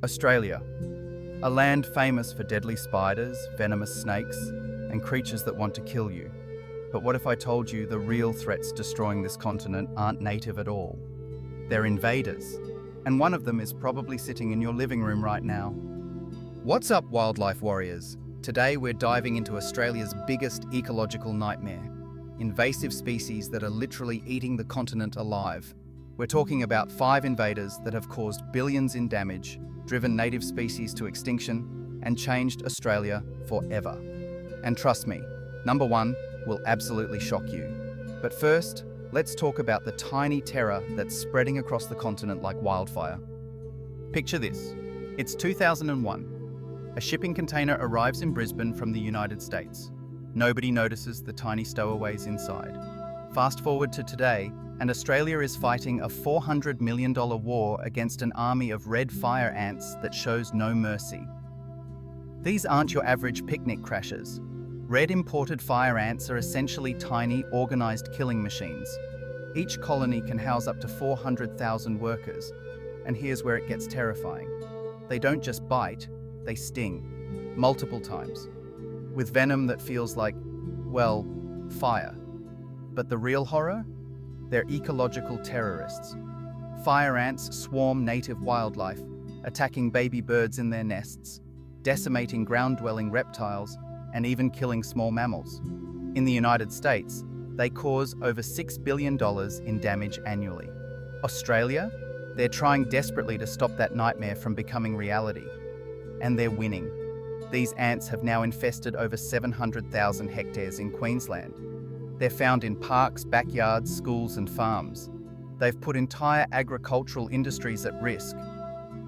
Australia, a land famous for deadly spiders, venomous snakes, and creatures that want to kill you. But what if I told you the real threats destroying this continent aren't native at all? They're invaders, and one of them is probably sitting in your living room right now. What's up, wildlife warriors? Today we're diving into Australia's biggest ecological nightmare, invasive species that are literally eating the continent alive. We're talking about 5 invaders that have caused billions in damage, driven native species to extinction, and changed Australia forever. And trust me, number 1 will absolutely shock you. But first, let's talk about the tiny terror that's spreading across the continent like wildfire. Picture this. It's 2001. A shipping container arrives in Brisbane from the United States. Nobody notices the tiny stowaways inside. Fast forward to today, and Australia is fighting a $400 million war against an army of red fire ants that shows no mercy. These aren't your average picnic crashers. Red imported fire ants are essentially tiny, organized killing machines. Each colony can house up to 400,000 workers, and here's where it gets terrifying. They don't just bite, they sting, multiple times, with venom that feels like, well, fire. But the real horror? They're ecological terrorists. Fire ants swarm native wildlife, attacking baby birds in their nests, decimating ground-dwelling reptiles, and even killing small mammals. In the United States, they cause over $6 billion in damage annually. Australia? They're trying desperately to stop that nightmare from becoming reality. And they're winning. These ants have now infested over 700,000 hectares in Queensland. They're found in parks, backyards, schools, and farms. They've put entire agricultural industries at risk.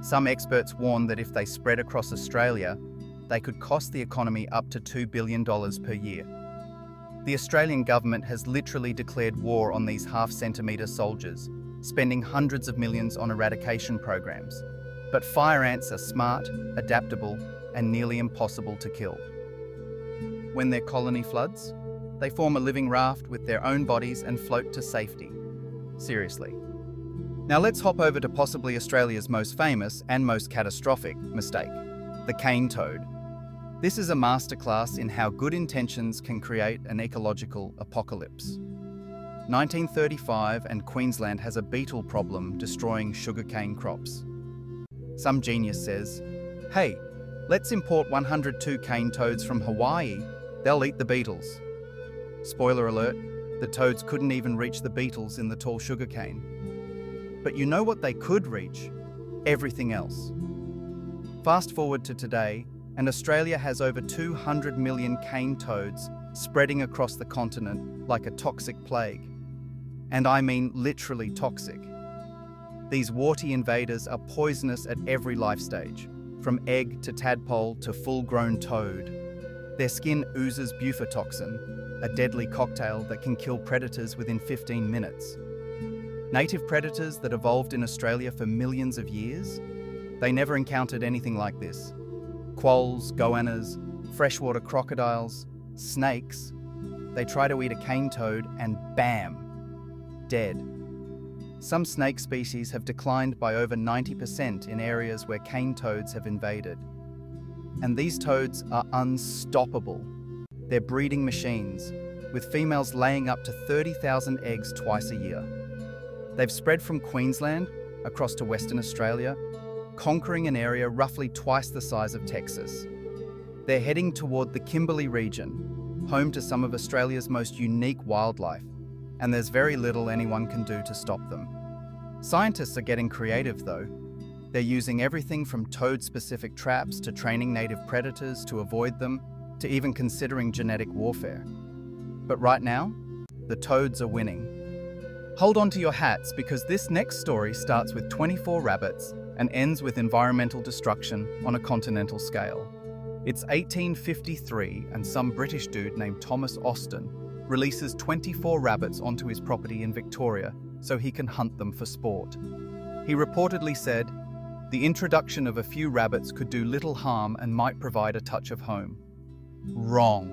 Some experts warn that if they spread across Australia, they could cost the economy up to $2 billion per year. The Australian government has literally declared war on these half-centimetre soldiers, spending hundreds of millions on eradication programs. But fire ants are smart, adaptable, and nearly impossible to kill. When their colony floods, they form a living raft with their own bodies and float to safety. Seriously. Now let's hop over to possibly Australia's most famous and most catastrophic mistake, the cane toad. This is a masterclass in how good intentions can create an ecological apocalypse. 1935 and Queensland has a beetle problem destroying sugarcane crops. Some genius says, hey, let's import 102 cane toads from Hawaii, they'll eat the beetles. Spoiler alert, the toads couldn't even reach the beetles in the tall sugarcane. But you know what they could reach? Everything else. Fast forward to today, and Australia has over 200 million cane toads spreading across the continent like a toxic plague. And I mean literally toxic. These warty invaders are poisonous at every life stage, from egg to tadpole to full-grown toad. Their skin oozes bufotoxin, a deadly cocktail that can kill predators within 15 minutes. Native predators that evolved in Australia for millions of years? They never encountered anything like this. Quolls, goannas, freshwater crocodiles, snakes. They try to eat a cane toad and bam! Dead. Some snake species have declined by over 90% in areas where cane toads have invaded. And these toads are unstoppable. They're breeding machines, with females laying up to 30,000 eggs twice a year. They've spread from Queensland across to Western Australia, conquering an area roughly twice the size of Texas. They're heading toward the Kimberley region, home to some of Australia's most unique wildlife, and there's very little anyone can do to stop them. Scientists are getting creative though. They're using everything from toad-specific traps to training native predators to avoid them, to even considering genetic warfare. But right now, the toads are winning. Hold on to your hats because this next story starts with 24 rabbits and ends with environmental destruction on a continental scale. It's 1853 and some British dude named Thomas Austin releases 24 rabbits onto his property in Victoria so he can hunt them for sport. He reportedly said, "The introduction of a few rabbits could do little harm and might provide a touch of home." Wrong.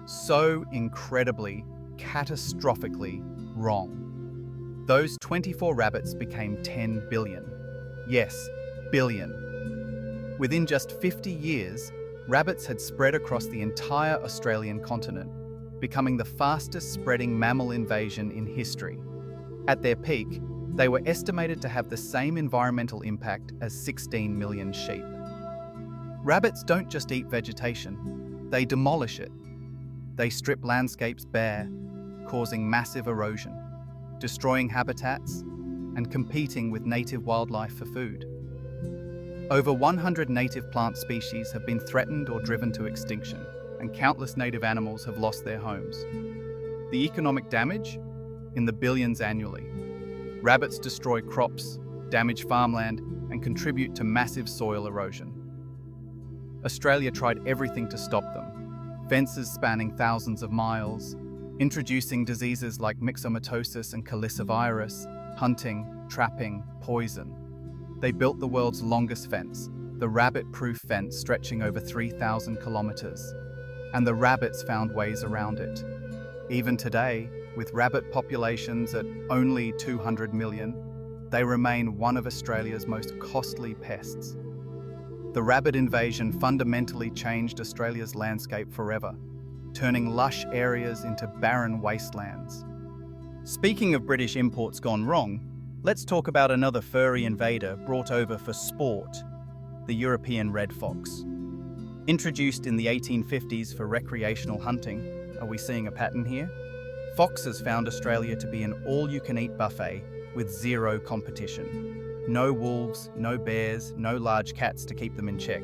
So incredibly, catastrophically wrong. Those 24 rabbits became 10 billion. Yes, billion. Within just 50 years, rabbits had spread across the entire Australian continent, becoming the fastest spreading mammal invasion in history. At their peak, they were estimated to have the same environmental impact as 16 million sheep. Rabbits don't just eat vegetation, they demolish it. They strip landscapes bare, causing massive erosion, destroying habitats, and competing with native wildlife for food. Over 100 native plant species have been threatened or driven to extinction, and countless native animals have lost their homes. The economic damage? In the billions annually. Rabbits destroy crops, damage farmland, and contribute to massive soil erosion. Australia tried everything to stop them. Fences spanning thousands of miles, introducing diseases like myxomatosis and calicivirus, hunting, trapping, poison. They built the world's longest fence, the rabbit-proof fence stretching over 3,000 kilometres, and the rabbits found ways around it. Even today, with rabbit populations at only 200 million, they remain one of Australia's most costly pests. The rabbit invasion fundamentally changed Australia's landscape forever, turning lush areas into barren wastelands. Speaking of British imports gone wrong, let's talk about another furry invader brought over for sport, the European red fox. Introduced in the 1850s for recreational hunting, are we seeing a pattern here? Foxes found Australia to be an all-you-can-eat buffet with zero competition. No wolves, no bears, no large cats to keep them in check.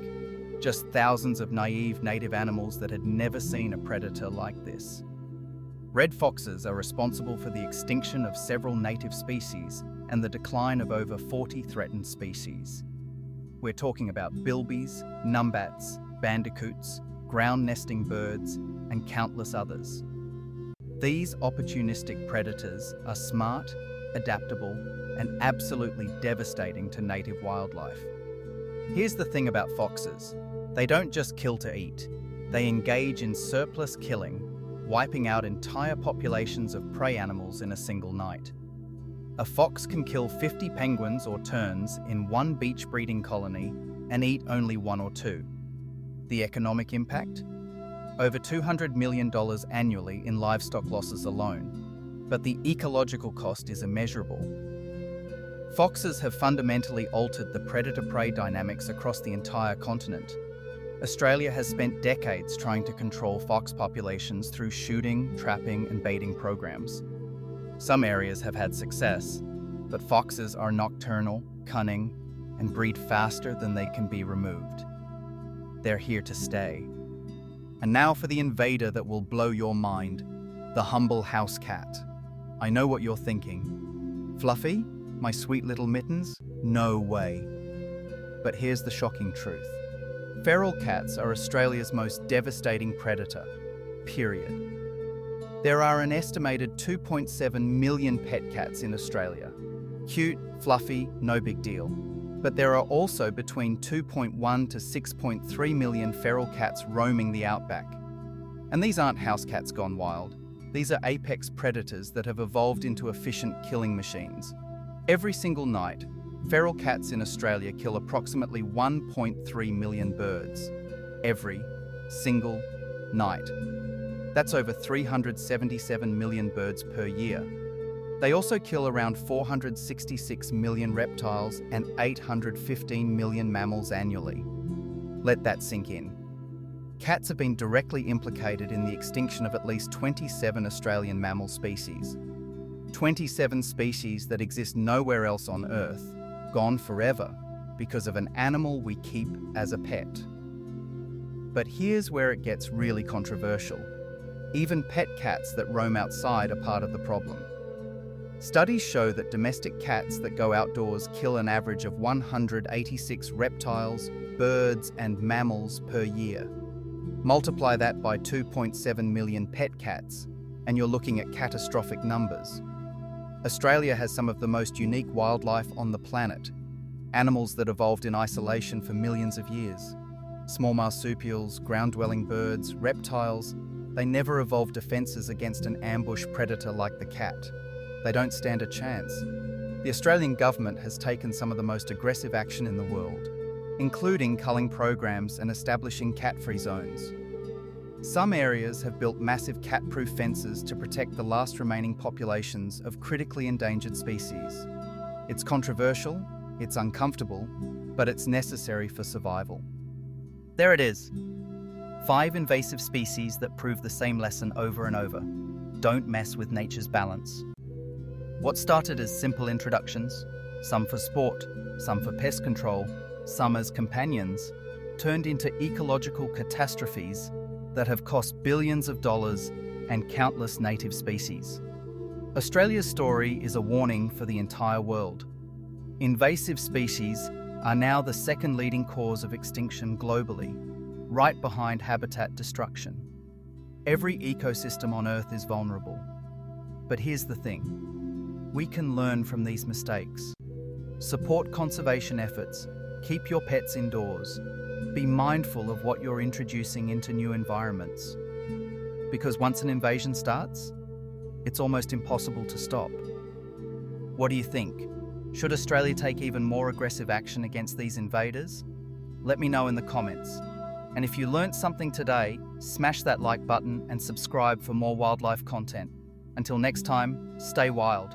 Just thousands of naive native animals that had never seen a predator like this. Red foxes are responsible for the extinction of several native species and the decline of over 40 threatened species. We're talking about bilbies, numbats, bandicoots, ground-nesting birds, and countless others. These opportunistic predators are smart, adaptable, and absolutely devastating to native wildlife. Here's the thing about foxes. They don't just kill to eat. They engage in surplus killing, wiping out entire populations of prey animals in a single night. A fox can kill 50 penguins or terns in one beach breeding colony and eat only one or two. The economic impact? Over $200 million annually in livestock losses alone, but the ecological cost is immeasurable. Foxes have fundamentally altered the predator-prey dynamics across the entire continent. Australia has spent decades trying to control fox populations through shooting, trapping, and baiting programs. Some areas have had success, but foxes are nocturnal, cunning, and breed faster than they can be removed. They're here to stay. And now for the invader that will blow your mind, the humble house cat. I know what you're thinking. Fluffy? My sweet little mittens? No way. But here's the shocking truth. Feral cats are Australia's most devastating predator, period. There are an estimated 2.7 million pet cats in Australia. Cute, fluffy, no big deal. But there are also between 2.1 to 6.3 million feral cats roaming the outback. And these aren't house cats gone wild. These are apex predators that have evolved into efficient killing machines. Every single night, feral cats in Australia kill approximately 1.3 million birds. Every single night. That's over 377 million birds per year. They also kill around 466 million reptiles and 815 million mammals annually. Let that sink in. Cats have been directly implicated in the extinction of at least 27 Australian mammal species. 27 species that exist nowhere else on Earth, gone forever because of an animal we keep as a pet. But here's where it gets really controversial. Even pet cats that roam outside are part of the problem. Studies show that domestic cats that go outdoors kill an average of 186 reptiles, birds, and mammals per year. Multiply that by 2.7 million pet cats, and you're looking at catastrophic numbers. Australia has some of the most unique wildlife on the planet, animals that evolved in isolation for millions of years. Small marsupials, ground-dwelling birds, reptiles, they never evolved defences against an ambush predator like the cat. They don't stand a chance. The Australian government has taken some of the most aggressive action in the world. including culling programs and establishing cat-free zones. Some areas have built massive cat-proof fences to protect the last remaining populations of critically endangered species. It's controversial, it's uncomfortable, but it's necessary for survival. There it is. 5 invasive species that prove the same lesson over and over. Don't mess with nature's balance. What started as simple introductions, some for sport, some for pest control, some as companions, turned into ecological catastrophes that have cost billions of dollars and countless native species. Australia's story is a warning for the entire world. Invasive species are now the second leading cause of extinction globally, right behind habitat destruction. Every ecosystem on Earth is vulnerable. But here's the thing. We can learn from these mistakes. Support conservation efforts. Keep your pets indoors. Be mindful of what you're introducing into new environments. Because once an invasion starts, it's almost impossible to stop. What do you think? Should Australia take even more aggressive action against these invaders? Let me know in the comments. And if you learnt something today, smash that like button and subscribe for more wildlife content. Until next time, stay wild.